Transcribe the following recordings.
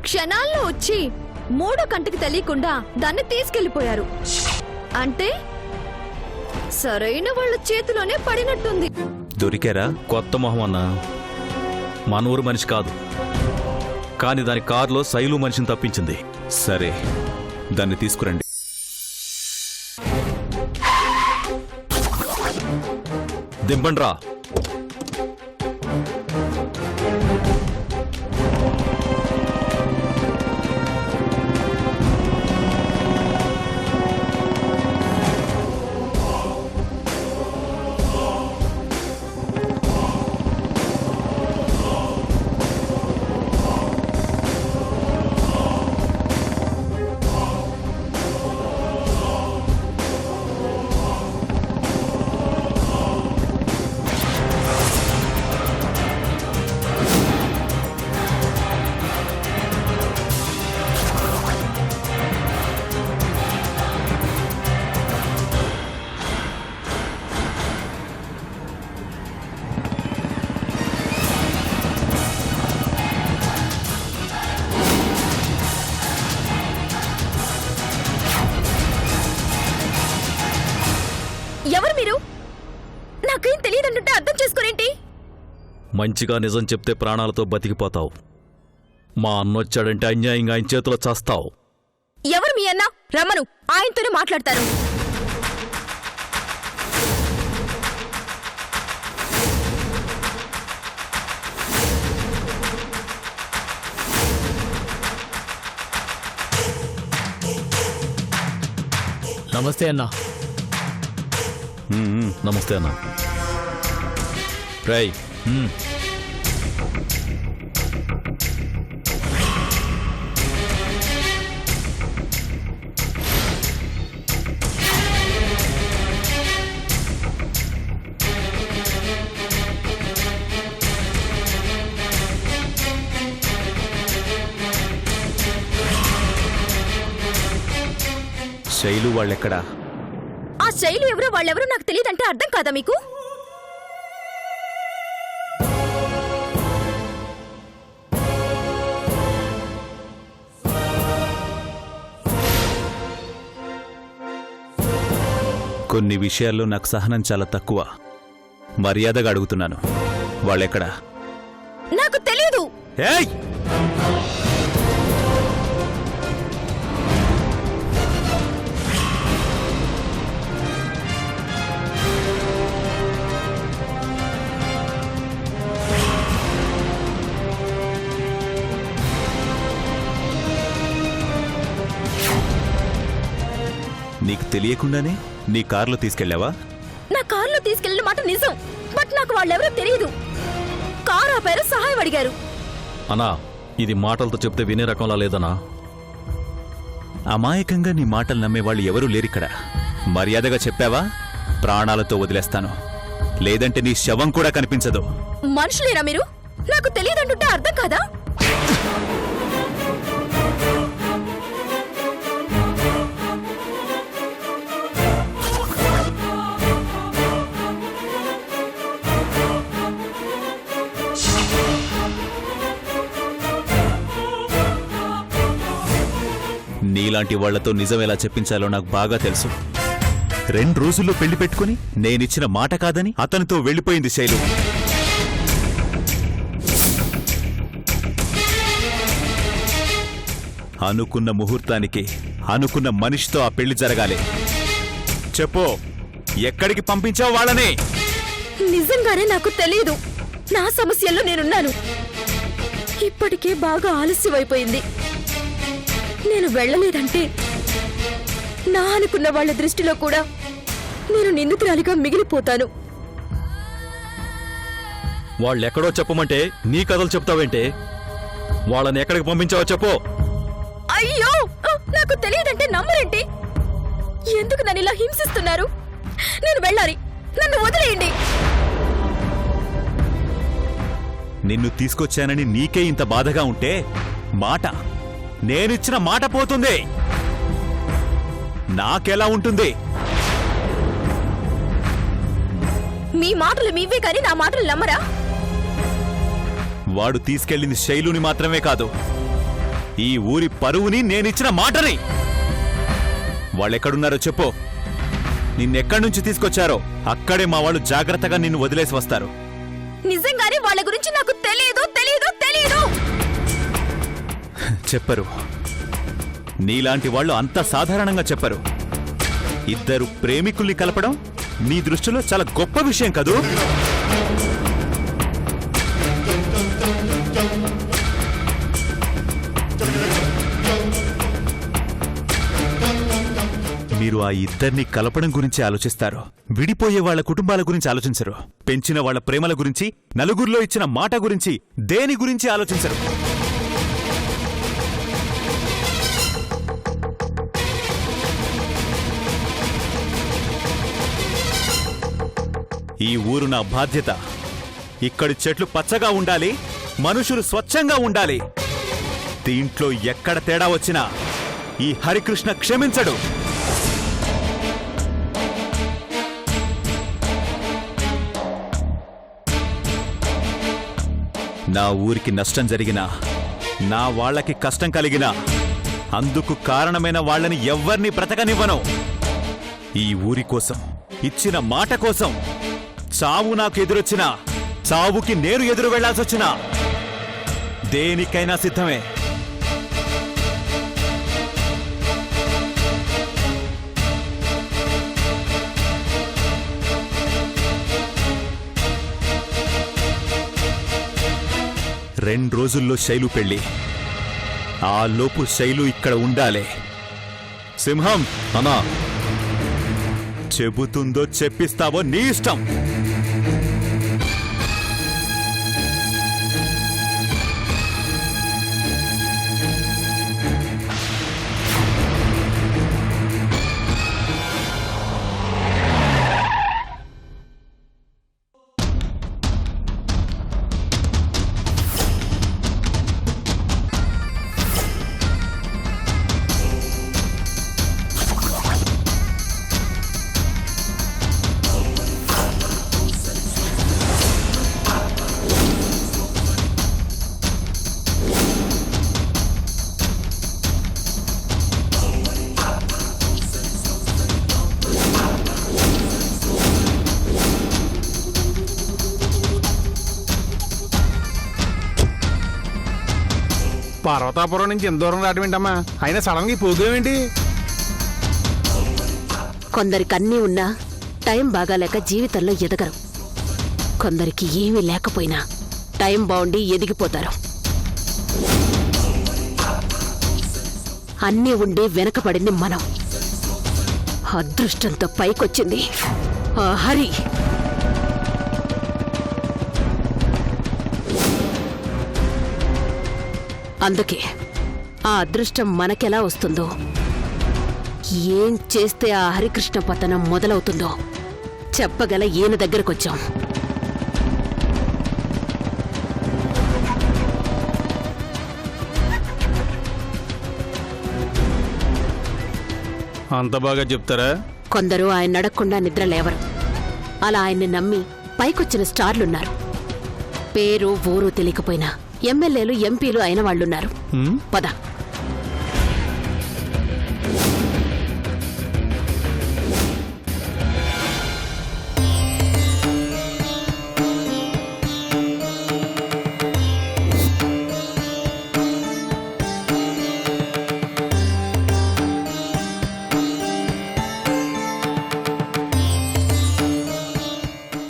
క్షణాల్లో వచ్చి మూడో కంటికి తెలియకుండా దాన్ని తీసుకెళ్లిపోయారు. అంటే సరైన వాళ్ళ చేతిలోనే పడినట్టుంది. దొరికారా? కొత్త మొహం అన్నా, మన ఊరు మనిషి కాదు, కానీ దాని కారులో శైలు మనిషిని తప్పించింది. సరే, దాన్ని తీసుకురండి. దింపండ్రా. ఎవరు మీరు? నాకేం తెలియదంటుంటే అర్థం చేసుకోరేంటి? మంచిగా నిజం చెప్తే ప్రాణాలతో బతికిపోతావు. మా అన్నొచ్చాడంటే అన్యాయంగా ఆయన చేతిలో చేస్తావు. ఎవరు మీ అన్న? రమ్మను, ఆయనతోనే మాట్లాడతారు. నమస్తే అన్నా. నమస్తే అన్న. రై, శైలు వాళ్ళెక్కడా? ఆ శైలు ఎవరో వాళ్ళెవరో నాకు తెలియదంటే అర్థం కాదా మీకు? కొన్ని విషయాల్లో నాకు సహనం చాలా తక్కువ. మర్యాదగా అడుగుతున్నాను, వాళ్ళెక్కడా? నాకు తెలియదు. ఏయ్! నీకు తెలియకుండానే నీ కారులో తీసుకెళ్ళావా? నా కారులో తీసుకెళ్లిన మాట నిజం, బట్ నాకు వాళ్ళెవరో తెలియదు. కారు ఆపారు, సహాయం అడిగారు. అన్నా, ఇది మాటలతో చెప్తే వినే రకంలా లేదనా? అమాయకంగా నీ మాటలు నమ్మేవాళ్ళు ఎవరూ లేరిక్కడ. మర్యాదగా చెప్పావా? ప్రాణాలతో వదిలేస్తాను, లేదంటే నీ శవం కూడా కనిపించదు. మనుషులేనా మీరు? నాకు తెలియదంటుంటే అర్థం కాదా? నీలాంటి వాళ్లతో నిజం ఎలా చెప్పించాలో నాకు బాగా తెలుసు. 2 రోజుల్లో పెళ్లి పెట్టుకుని నేనిచ్చిన మాట కాదని అతనితో వెళ్ళిపోయింది శైలు. అనుకున్న ముహూర్తానికి అనుకున్న మనిషితో ఆ పెళ్లి జరగాలి. చెప్పు, ఎక్కడికి పంపించావు వాళ్ళని? నిజంగానే నాకు తెలియదు. నా సమస్యల్లో నేనున్నాను. ఇప్పటికే బాగా ఆలస్యమైపోయింది. నేను వెళ్ళలేదంటే నా అనుకున్న వాళ్ళ దృష్టిలో కూడా నేను నిందితురాలిగా మిగిలిపోతాను. వాళ్ళెక్కడో చెప్పమంటే నీ కథలు చెప్తావేంటే? వాళ్ళని ఎక్కడికి పంపించావో చెప్పు. అయ్యో, నాకు తెలియదంటే నమ్మరేంటి? ఎందుకు నన్ను ఇలా హింసిస్తున్నారు? నేను వెళ్ళాలి, నన్ను వదిలేయండి. నిన్ను తీసుకొచ్చానని నీకే ఇంత బాధగా ఉంటే మాట, నేనిచ్చిన మాట పోతుంది, నాకెలా ఉంటుంది? మీ మాటలు మీవే కానీ నా మాటలు నమ్మరా? వాడు తీసుకెళ్లింది శైలుని మాత్రమే కాదు, ఈ ఊరి పరువుని నేనిచ్చిన మాటని. వాళ్ళెక్కడున్నారో చెప్పు. నిన్నెక్కడి నుంచి తీసుకొచ్చారో అక్కడే మా వాళ్ళు జాగ్రత్తగా నిన్ను వదిలేసి వస్తారు. నిజంగానే వాళ్ళ గురించి నాకు తెలియదు తెలియదు తెలియదు. చెప్పరు. నీలాంటి వాళ్ళు అంత సాధారణంగా చెప్పరు. ఇద్దరు ప్రేమికుల్ని కలపడం నీ దృష్టిలో చాలా గొప్ప విషయం కదూ? మీరు ఆ ఇద్దరిని కలపడం గురించి ఆలోచిస్తారు. విడిపోయే వాళ్ల కుటుంబాల గురించి ఆలోచించరు. పెంచిన వాళ్ల ప్రేమల గురించి, నలుగురిలో ఇచ్చిన మాట గురించి, దేని గురించి ఆలోచించరు. ఈ ఊరు నా బాధ్యత. ఇక్కడి చెట్లు పచ్చగా ఉండాలి, మనుషులు స్వచ్ఛంగా ఉండాలి. దీంట్లో ఎక్కడ తేడా వచ్చినా ఈ హరికృష్ణ క్షమించడు. నా ఊరికి నష్టం జరిగినా, నా వాళ్లకి కష్టం కలిగినా అందుకు కారణమైన వాళ్ళని ఎవ్వర్నీ బ్రతకనివ్వను. ఈ ఊరి కోసం, ఇచ్చిన మాట కోసం చావు నాకు ఎదురొచ్చినా, చావుకి నేను ఎదురు వెళ్లాల్సొచ్చినా దేనికైనా సిద్ధమే. రెండు రోజుల్లో శైలు పెళ్లి. ఆ లోపు శైలు ఇక్కడ ఉండాలి. సింహం అన్నా, చెబుతుందో చెప్పిస్తావో నీ ఇష్టం. పర్వతాపురం నుంచి ఎంత దూరం రావటమేంటమ్మా? అయినా సడన్ గా పోగేమేంటి? కొందరికి అన్నీ ఉన్నా టైం బాగాలేక జీవితంలో ఎదగరు. కొందరికి ఏమీ లేకపోయినా టైం బాగుండి ఎదిగిపోతారు. అన్నీ ఉండి వెనకబడింది మనం. అదృష్టంతో పైకొచ్చింది ఆ హరి. అందుకే ఆ అదృష్టం మనకెలా వస్తుందో, ఏం చేస్తే ఆ హరికృష్ణ పతనం మొదలవుతుందో చెప్పగల ఈయన దగ్గరకొచ్చాం. అంత బాగా చెప్తారా? కొందరు ఆయన అడగకుండా నిద్ర లేవరు. అలా ఆయన్ని నమ్మి పైకొచ్చిన స్టార్లున్నారు. పేరు ఊరు తెలియకపోయినా ఎమ్మెల్యేలు ఎంపీలు అయిన వాళ్ళున్నారు. పద.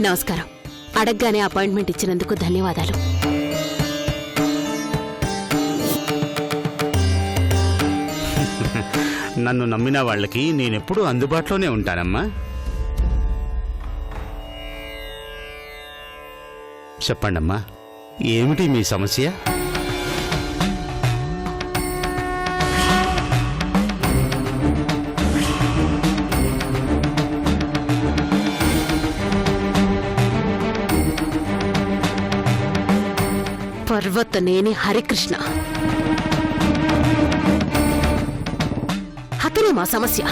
నమస్కారం. అడగ్గానే అపాయింట్మెంట్ ఇచ్చినందుకు ధన్యవాదాలు. నన్ను నమ్మిన వాళ్ళకి నేనెప్పుడూ అందుబాటులోనే ఉంటానమ్మా. చెప్పండమ్మా, ఏమిటి మీ సమస్య? పర్వతనేని హరికృష్ణ, అతనే మా సమస్య.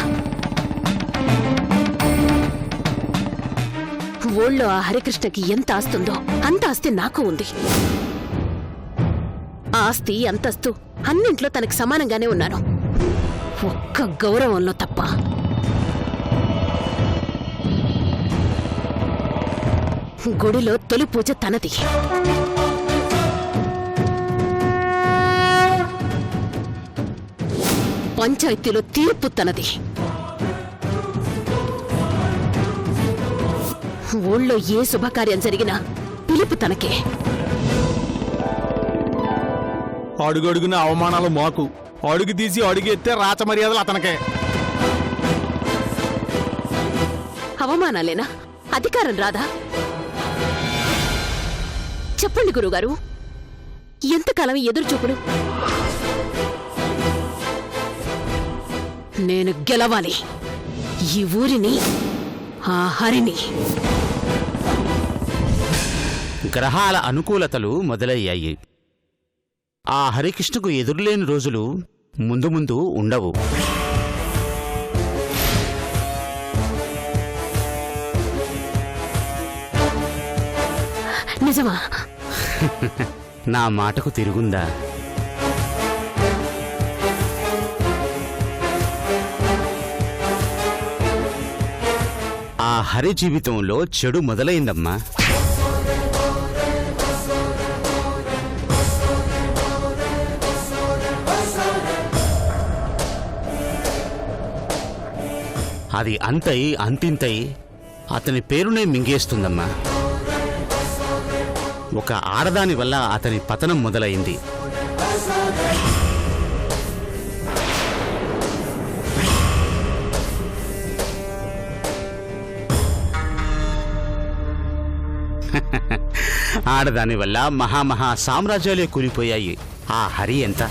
ఊళ్ళో ఆ హరికృష్ణకి ఎంత ఆస్తుందో అంత ఆస్తి నాకు ఉంది. ఆస్తి అంతస్తు అన్నింట్లో తనకి సమానంగానే ఉన్నాను, ఒక్క గౌరవంలో తప్ప. గుడిలో తొలి పూజ తనది. పంచాయతీలో తీర్పు తనది. ఊళ్ళో ఏ శుభకార్యం జరిగినా పిలుపు తనకే. అడుగడుగున అవమానాలు మాకు, అడుగు తీసి అడుగు ఎత్తే రాచ మర్యాదలు అతనికే. అవమానాలేనా? అధికారం రాదా? చెప్పండి గురుగారు, ఎంతకాలం ఎదురుచూపుడు? నేను గెలవాలి, ఈ ఊరిని, ఆ హరిని. గ్రహాల అనుకూలతలు మొదలయ్యాయి. ఆ హరికృష్ణకు ఎదురులేని రోజులు ముందు ముందు ఉండవు. నిజమా? నా మాటకు తిరుగుందా? ఆ హరి జీవితంలో చెడు మొదలైందమ్మా. అది అంతై అంతింతై అతని పేరునే మింగేస్తుందమ్మా. ఒక ఆడదాని వల్ల అతని పతనం మొదలైంది. ఆడదాని వల్ల మహామహా సామ్రాజ్యాలే కూలిపోయాయి. ఆ హరి ఎంత?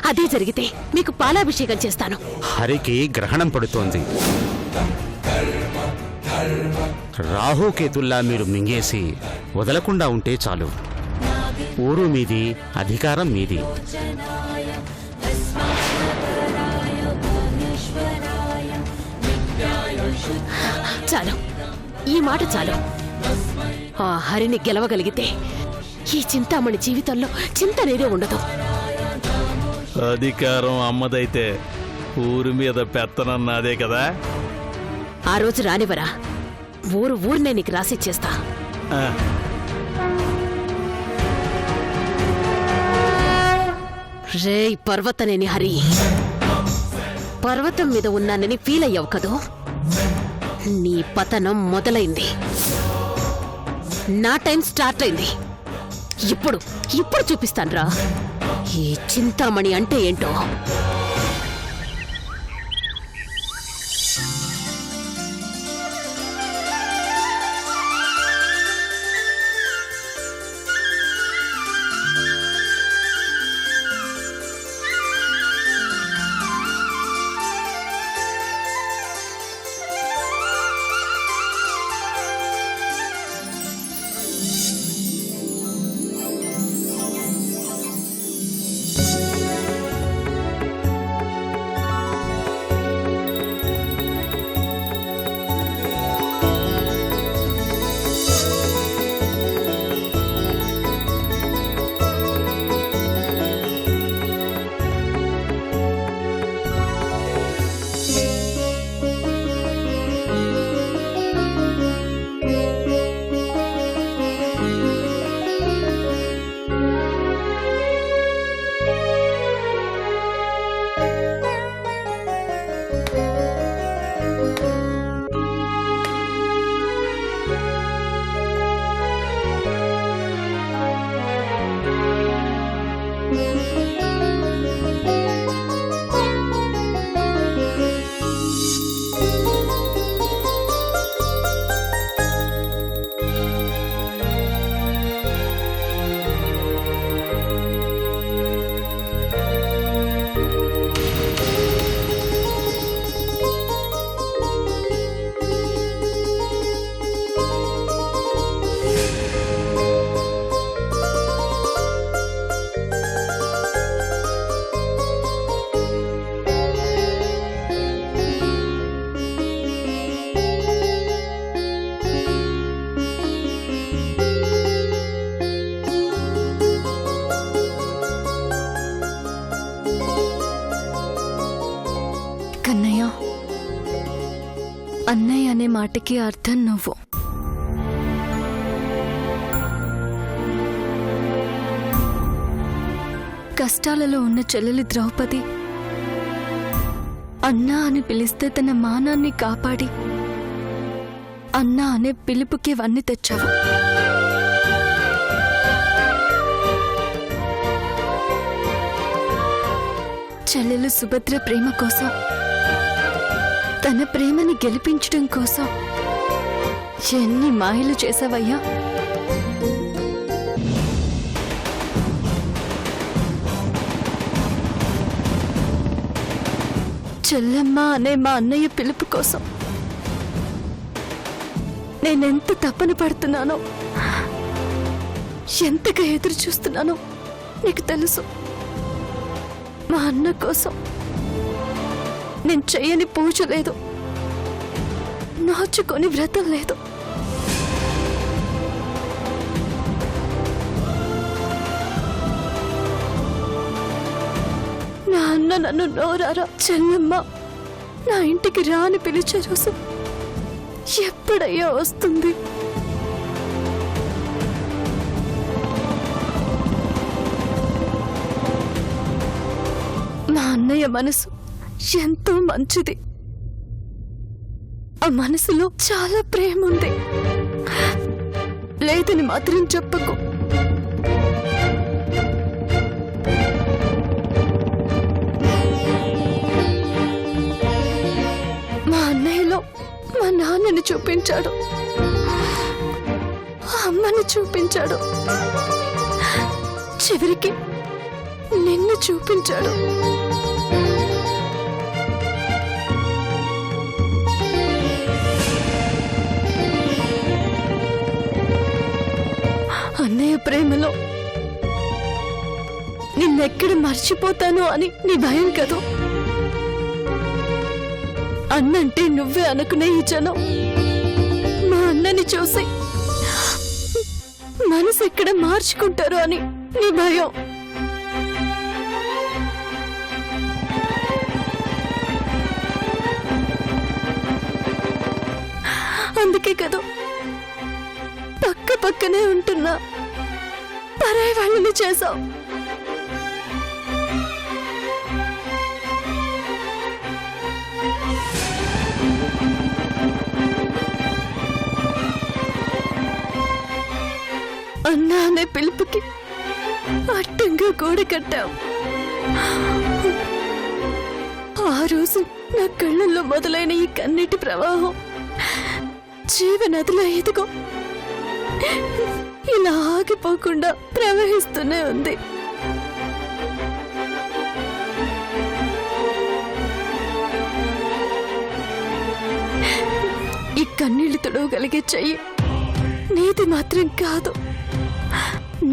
అదే జరిగితే మీకు పాలాభిషేకం చేస్తాను. హరికి గ్రహణం పడుతోంది. రాహుకేతుల్లా మీరు మింగేసి వదలకుండా ఉంటే చాలు. ఊరు మీది, అధికారం మీది. చాలు, ఈ మాట చాలు. ఆ హరిని గెలవగలిగితే ఈ చింతామణి జీవితంలో చింతనేదే ఉండదు. అధికారం అమ్మదైతే ఊరి మీద పెత్తనం నాదే కదా. ఆ రోజు రానివరా? ఊరినే నీకు రాసిచ్చేస్తా. ఆ, రే పర్వతనేని హరి, పర్వతం మీద ఉన్నానని ఫీల్ అయ్యావు కదూ? నీ పతనం మొదలైంది. నా టైం స్టార్ట్ అయింది. ఇప్పుడు చూపిస్తాన్రా ఈ చింతామణి అంటే ఏంటో. అన్నయ్య అనే మాటకి అర్థం నువ్వు. కష్టాలలో ఉన్న చెల్లెలి ద్రౌపది అన్నా అని పిలిస్తే తన మానాన్ని కాపాడి అన్నా అనే పిలుపుకి వన్నీ తెచ్చావు. చెల్లెలు సుభద్ర ప్రేమ కోసం, తన ప్రేమని గెలిపించడం కోసం ఎన్ని మాయలు చేశావయ్యా. చెల్లెమ్మ అనే మా అన్నయ్య పిలుపు కోసం నేనెంత తప్పన పడుతున్నానో, ఎంతగా ఎదురు చూస్తున్నానో నీకు తెలుసు. మా అన్న కోసం నేను చెయ్యని పూజ లేదు, నోచుకొని వ్రతం లేదు. నా అన్న నన్ను నోరారా చెల్లెమ్మ నా ఇంటికి రా అని పిలిచే రోజు ఎప్పుడయ్యా వస్తుంది? మా అన్నయ్య మనసు ఎంతో మంచిది. ఆ మనసులో చాలా ప్రేమ ఉంది. లేదని మాత్రం చెప్పకు. మా అన్నయ్యలో మా నాన్నని చూపించాడు, అమ్మని చూపించాడు, చివరికి నిన్ను చూపించాడు. అన్నయ్య ప్రేమలో నిన్నెక్కడ మర్చిపోతాను అని నీ భయం కదూ. అన్నంటే నువ్వే అనుకునే ఈ జనం మా అన్నని చూసి మనసు ఎక్కడ మార్చుకుంటారు అని నీ భయం. అందుకే కదా పక్క పక్కనే ఉంటున్నా పరాయి వాళ్ళని చేశావు. అన్నా అనే పిలుపుకి అడ్డంగా గోడ కట్టావు. ఆ రోజు నా కళ్ళల్లో మొదలైన ఈ కన్నీటి ప్రవాహం జీవనదిలో ఎదుగో ఇలా ఆగిపోకుండా ప్రవహిస్తూనే ఉంది. ఈ కన్నీళ్లు తుడవగలిగే చెయ్యి నీది మాత్రం కాదు,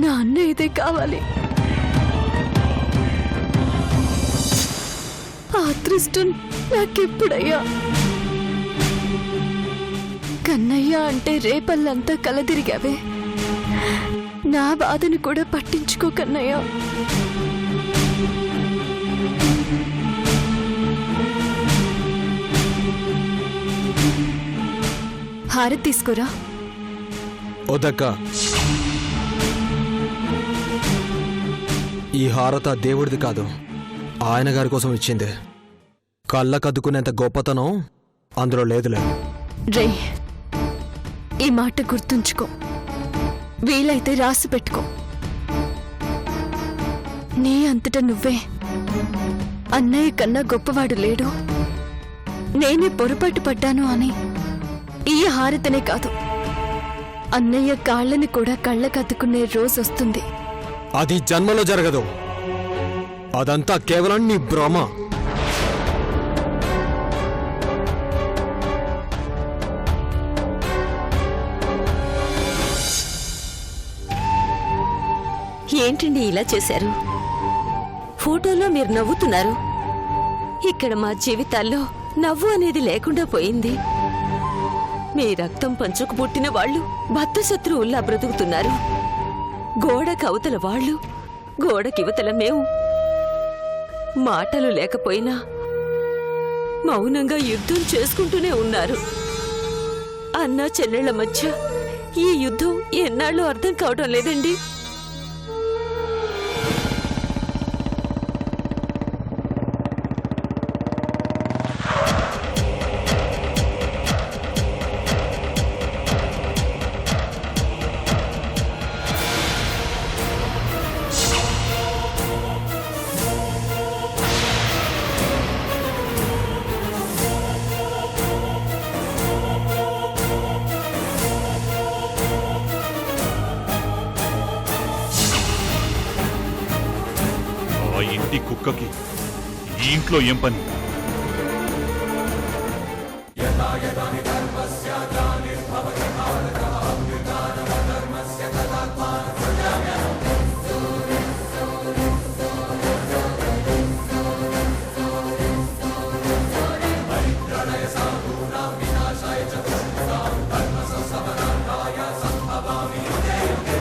నా అన్నయ్యదే కావాలి. ఆ అదృష్టం నాకెప్పుడయ్యా? కన్నయ్య అంటే రేపల్లంతా కలదిరిగావే, నా బాధను కూడా పట్టించుకో కన్నయ్య. హారతి తీసుకోరా. వద్దక్క, ఈ హారత దేవుడిది కాదు, ఆయన గారి కోసం ఇచ్చింది. కళ్ళకద్దుకునేంత గొప్పతనం అందులో లేదులే. రే, ఈ మాట గుర్తుంచుకో, వీలైతే రాసి పెట్టుకో. నీ అంతటా నువ్వే అన్నయ్య కన్నా గొప్పవాడు లేడు, నేనే పొరపాటు పడ్డాను అని ఈ హారతనే కాదు, అన్నయ్య కాళ్ళని కూడా కళ్ళకద్దుకునే రోజు వస్తుంది. అది జన్మలో జరగదు, అదంతా కేవలం నీ భ్రమ. ఏంటండి ఇలా చేశారు? ఫోటోలో మీరు నవ్వుతున్నారు, ఇక్కడ మా జీవితాల్లో నవ్వు అనేది లేకుండా పోయింది. మీ రక్తం పంచుకు పుట్టిన వాళ్ళు బద్ధశత్రువుల్లా బ్రతుకుతున్నారు. గోడ కవతల వాళ్ళు, గోడకివతల మేము. మాటలు లేకపోయినా మౌనంగా యుద్ధం చేసుకుంటూనే ఉన్నారు. అన్నా చెల్లెళ్ల మధ్య ఈ యుద్ధం ఎన్నాళ్ళు అర్థం కావడం లేదండి. ఆ ఇంటి కుక్కకి ఈ ఇంట్లో ఏం పని?